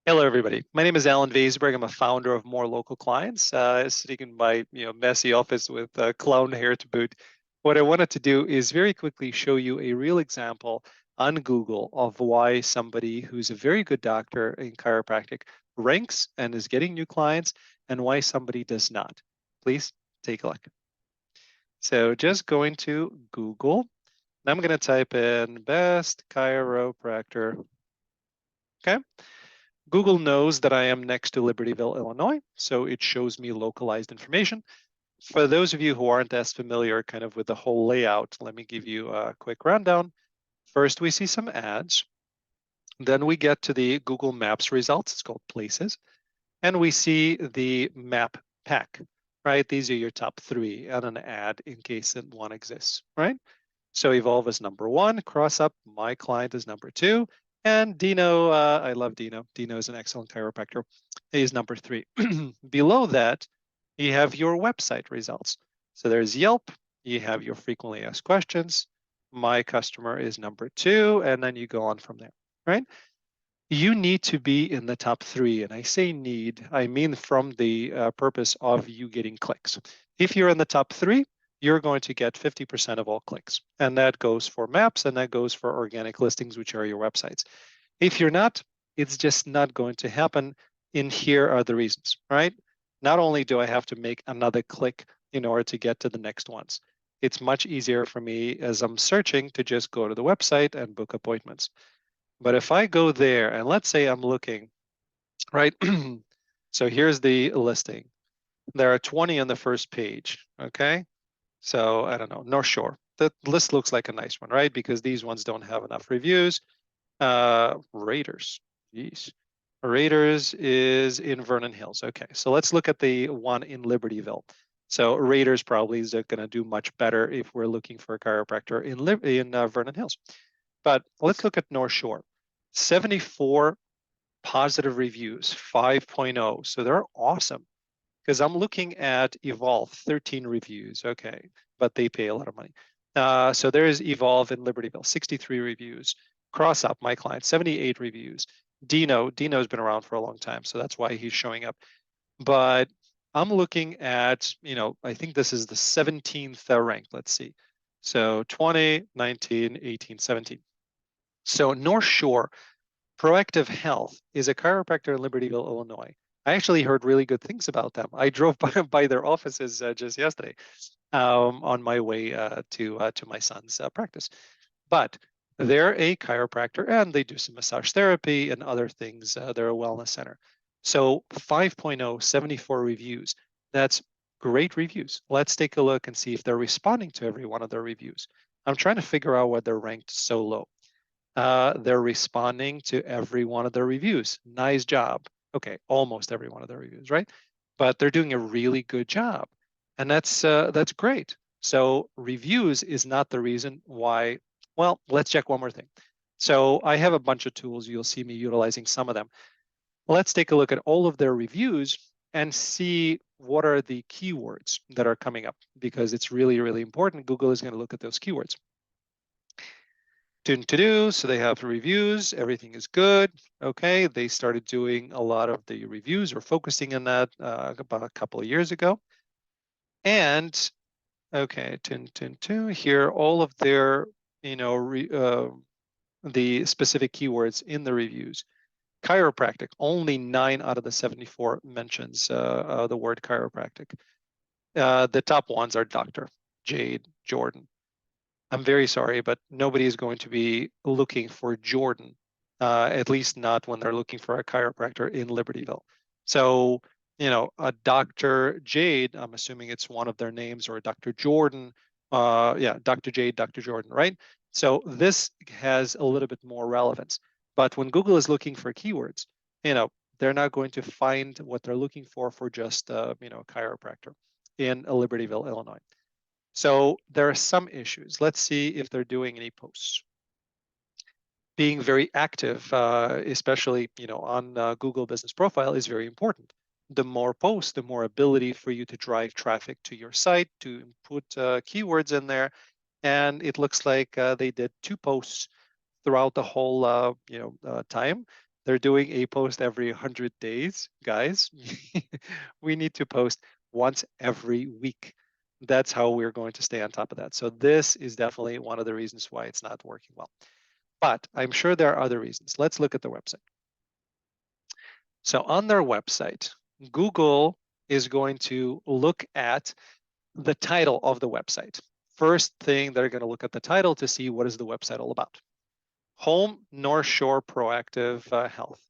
Hello, everybody. My name is Alan Vaisberg. I'm a founder of More Local Clients, sitting in my messy office with clown hair to boot. What I wanted to do is very quickly show you a real example on Google of why somebody who's a very good doctor in chiropractic ranks and is getting new clients, and why somebody does not. Please take a look. So just going to Google, and I'm going to type in best chiropractor. Okay. Google knows that I am next to Libertyville, Illinois, so it shows me localized information. For those of you who aren't as familiar kind of with the whole layout, let me give you a quick rundown. First, we see some ads. Then we get to the Google Maps results. It's called Places. And we see the map pack, right? These are your top three and an ad in case one exists, right? So Evolve is number one, Cross Up, my client is number two, and Dino, I love Dino. Dino is an excellent chiropractor. He's number three. Below that, you have your website results. So there's Yelp, you have your frequently asked questions, my customer is number two, and then you go on from there, right? You need to be in the top three. And I say need, I mean from the purpose of you getting clicks. If you're in the top three, you're going to get 50% of all clicks. And that goes for maps and that goes for organic listings, which are your websites. If you're not, it's just not going to happen. And here are the reasons, right? Not only do I have to make another click in order to get to the next ones, it's much easier for me as I'm searching to just go to the website and book appointments. But if I go there and let's say I'm looking, right? So here's the listing. There are 20 on the first page, okay? So I don't know, North Shore. The list looks like a nice one, right? Because these ones don't have enough reviews. Raiders, geez. Raiders is in Vernon Hills. Okay, so let's look at the one in Libertyville. So Raiders probably is going to do much better if we're looking for a chiropractor in Vernon Hills. But let's look at North Shore. 74 positive reviews, 5.0. So they're awesome because I'm looking at Evolve, 13 reviews. Okay, but they pay a lot of money. So there's Evolve in Libertyville, 63 reviews. Cross Up, my client, 78 reviews. Dino's been around for a long time, so that's why he's showing up. But I'm looking at, I think this is the 17th rank. Let's see. So 20, 19, 18, 17. So North Shore Proactive Health is a chiropractor in Libertyville, Illinois. I actually heard really good things about them. I drove by their offices just yesterday on my way to my son's practice. But they're a chiropractor and they do some massage therapy and other things. They're a wellness center. So 5.0, 74 reviews. That's great reviews. Let's take a look and see if they're responding to every one of their reviews. I'm trying to figure out why they're ranked so low. They're responding to every one of their reviews. Nice job. Okay, almost every one of their reviews, right? But they're doing a really good job, and that's great. So reviews is not the reason why. Well, let's check one more thing. So I have a bunch of tools. You'll see me utilizing some of them. Let's take a look at all of their reviews and see what are the keywords that are coming up, because it's really, really important. Google is going to look at those keywords. So they have reviews, everything is good. Okay, they started doing a lot of the reviews or focusing on that about a couple of years ago. And okay, here, all of their, the specific keywords in the reviews. Chiropractic, only 9 out of the 74 mentions the word chiropractic. The top ones are Dr. Jade, Jordan. I'm very sorry, but nobody is going to be looking for Jordan, at least not when they're looking for a chiropractor in Libertyville. So, a Dr. Jade, I'm assuming it's one of their names, or Dr. Jordan. Yeah, Dr. Jade, Dr. Jordan, right? So this has a little bit more relevance. But when Google is looking for keywords, they're not going to find what they're looking for just, chiropractor in Libertyville, Illinois. So there are some issues. Let's see if they're doing any posts. Being very active, especially on Google Business Profile, is very important. The more posts, the more ability for you to drive traffic to your site, to put keywords in there. And it looks like they did 2 posts throughout the whole time. They're doing a post every 100 days, guys. We need to post once every week. That's how we're going to stay on top of that. So this is definitely one of the reasons why it's not working well. But I'm sure there are other reasons. Let's look at the website. So on their website, Google is going to look at the title of the website. First thing, they're going to look at the title to see what is the website all about. Home North Shore Proactive Health.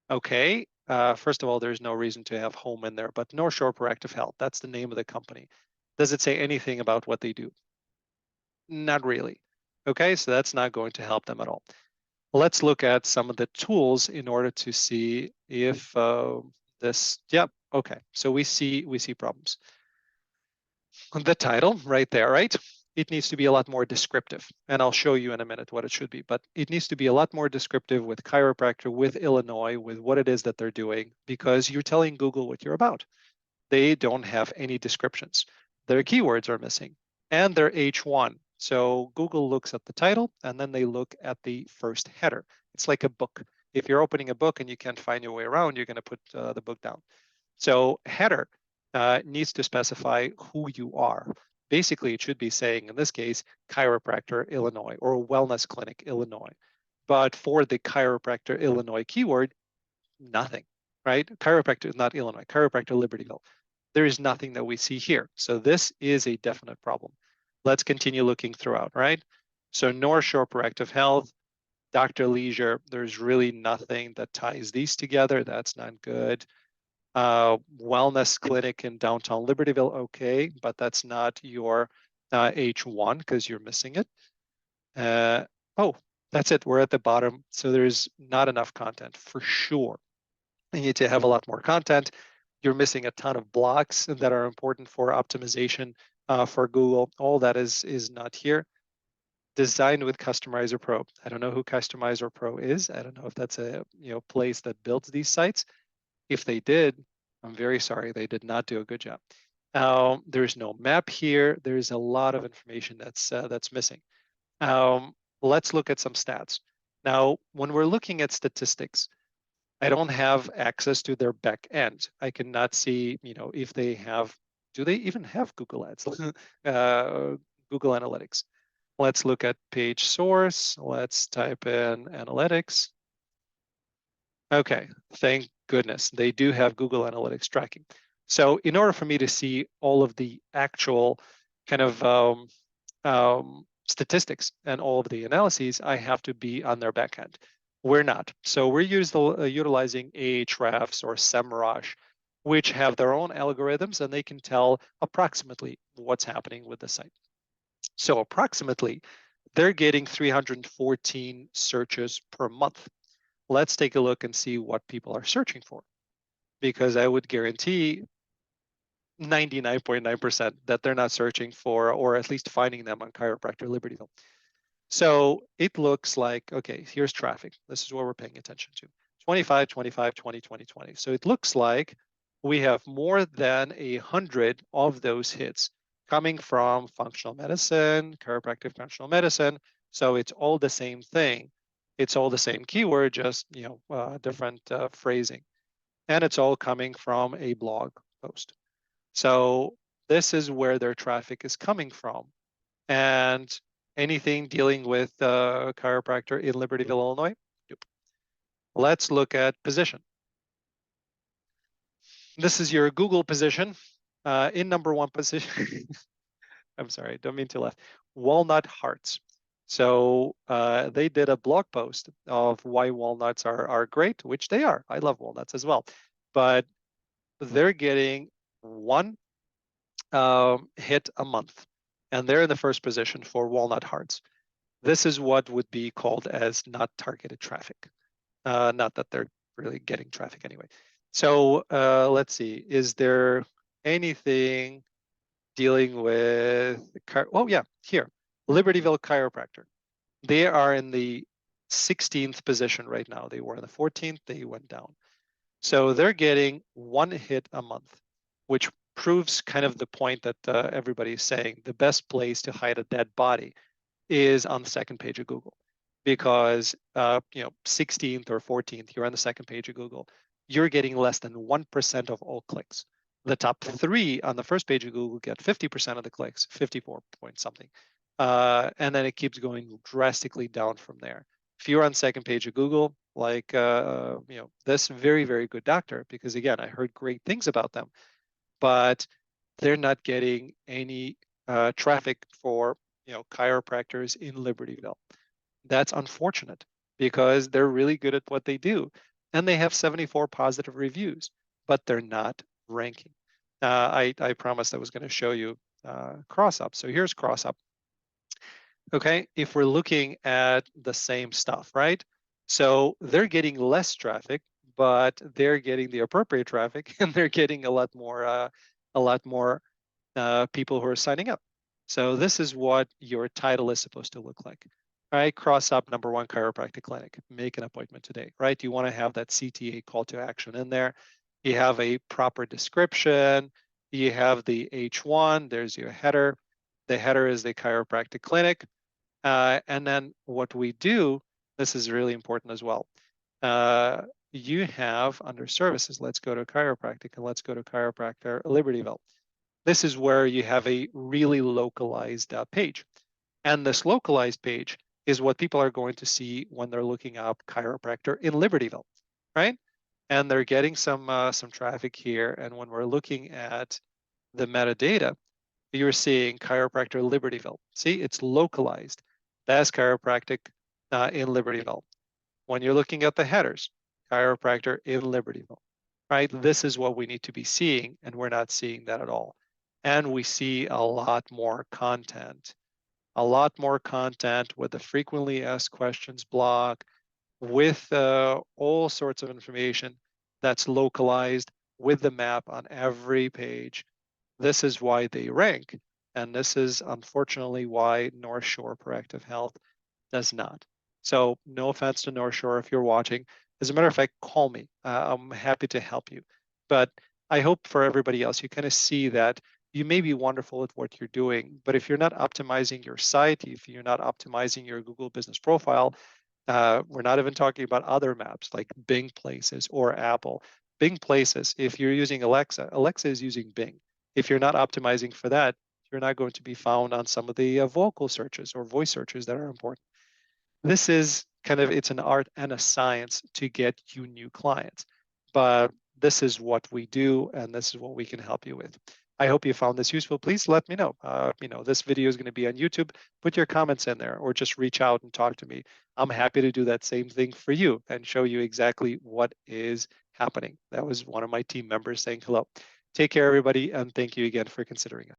Okay, first of all, there's no reason to have home in there, but North Shore Proactive Health, that's the name of the company. Does it say anything about what they do? Not really. Okay, so that's not going to help them at all. Let's look at some of the tools in order to see if yep, okay. So we see problems. The title right there, right? It needs to be a lot more descriptive. And I'll show you in a minute what it should be, but it needs to be a lot more descriptive with chiropractor, with Illinois, with what it is that they're doing, because you're telling Google what you're about. They don't have any descriptions. Their keywords are missing and they're H1. So Google looks at the title and then they look at the first header. It's like a book. If you're opening a book and you can't find your way around, you're going to put the book down. So header needs to specify who you are. Basically, it should be saying, in this case, chiropractor Illinois or wellness clinic Illinois. But for the chiropractor Illinois keyword, nothing, right? Chiropractor is not Illinois, chiropractor Libertyville. There is nothing that we see here. So this is a definite problem. Let's continue looking throughout, right? So North Shore Proactive Health, Dr. Leisure, there's really nothing that ties these together. That's not good. Wellness clinic in downtown Libertyville, okay, but that's not your H1 because you're missing it. Oh, that's it. We're at the bottom. So there's not enough content for sure. You need to have a lot more content. You're missing a ton of blocks that are important for optimization for Google. All that is not here. Designed with Customizer Pro. I don't know who Customizer Pro is. I don't know if that's a place that builds these sites. If they did, I'm very sorry. They did not do a good job. There's no map here. There's a lot of information that's missing. Let's look at some stats. Now, when we're looking at statistics, I don't have access to their back end. I cannot see, if they have, do they even have Google Ads? Google Analytics. Let's look at page source. Let's type in analytics. Okay, thank goodness. They do have Google Analytics tracking. So in order for me to see all of the actual kind of statistics and all of the analyses, I have to be on their backend. We're not. So we're utilizing Ahrefs or SEMrush, which have their own algorithms and they can tell approximately what's happening with the site. So approximately, they're getting 314 searches per month. Let's take a look and see what people are searching for, because I would guarantee 99.9% that they're not searching for, or at least finding them on Chiropractor Libertyville. So it looks like, okay, here's traffic. This is what we're paying attention to. 25, 25, 20, 20, 20. So it looks like we have more than 100 of those hits coming from functional medicine, chiropractic functional medicine. So it's all the same thing. It's all the same keyword, just different phrasing. And it's all coming from a blog post. So this is where their traffic is coming from. And anything dealing with chiropractor in Libertyville, Illinois? Nope. Let's look at position. This is your Google position. In number one position, I'm sorry, don't mean to laugh, walnut hearts. So they did a blog post of why walnuts are great, which they are. I love walnuts as well. But they're getting one hit a month. And they're in the first position for walnut hearts. This is what would be called as not targeted traffic. Not that they're really getting traffic anyway. So let's see, is there anything dealing with, oh yeah, here, Libertyville Chiropractor. They are in the 16th position right now. They were in the 14th, they went down. So they're getting one hit a month, which proves kind of the point that everybody is saying. The best place to hide a dead body is on the second page of Google. because 16th or 14th, you're on the second page of Google. You're getting less than 1% of all clicks. The top three on the first page of Google get 50% of the clicks, 54 point something. And then it keeps going drastically down from there. If you're on second page of Google, like this very, very good doctor, because again, I heard great things about them, but they're not getting any traffic for chiropractors in Libertyville. That's unfortunate because they're really good at what they do, and they have 74 positive reviews, but they're not ranking. I promised I was going to show you cross up. So here's cross up. Okay, if we're looking at the same stuff, right? So they're getting less traffic, but they're getting the appropriate traffic, and they're getting a lot more people who are signing up. So this is what your title is supposed to look like. All right, cross up number one chiropractic clinic, make an appointment today, right? You want to have that CTA call to action in there. You have a proper description. You have the H1, there's your header. The header is the chiropractic clinic. And then what we do, this is really important as well. You have under services, let's go to chiropractic and let's go to chiropractor Libertyville. This is where you have a really localized page. And this localized page is what people are going to see when they're looking up chiropractor in Libertyville, right? And they're getting some traffic here. And when we're looking at the metadata, you're seeing chiropractor Libertyville. See, it's localized. That's chiropractic in Libertyville. When you're looking at the headers, chiropractor in Libertyville, right? This is what we need to be seeing, and we're not seeing that at all. And we see a lot more content with the frequently asked questions block, with all sorts of information that's localized with the map on every page. This is why they rank. And this is unfortunately why North Shore Proactive Health does not. So no offense to North Shore if you're watching. As a matter of fact, call me. I'm happy to help you. But I hope for everybody else, you kind of see that you may be wonderful at what you're doing, but if you're not optimizing your site, if you're not optimizing your Google business profile, we're not even talking about other maps like Bing Places or Apple. Bing Places, if you're using Alexa, Alexa is using Bing. If you're not optimizing for that, you're not going to be found on some of the vocal searches or voice searches that are important. This is it's an art and a science to get you new clients. But this is what we do, and this is what we can help you with. I hope you found this useful. Please let me know. This video is going to be on YouTube. Put your comments in there or just reach out and talk to me. I'm happy to do that same thing for you and show you exactly what is happening. That was one of my team members saying hello. Take care, everybody, and thank you again for considering us.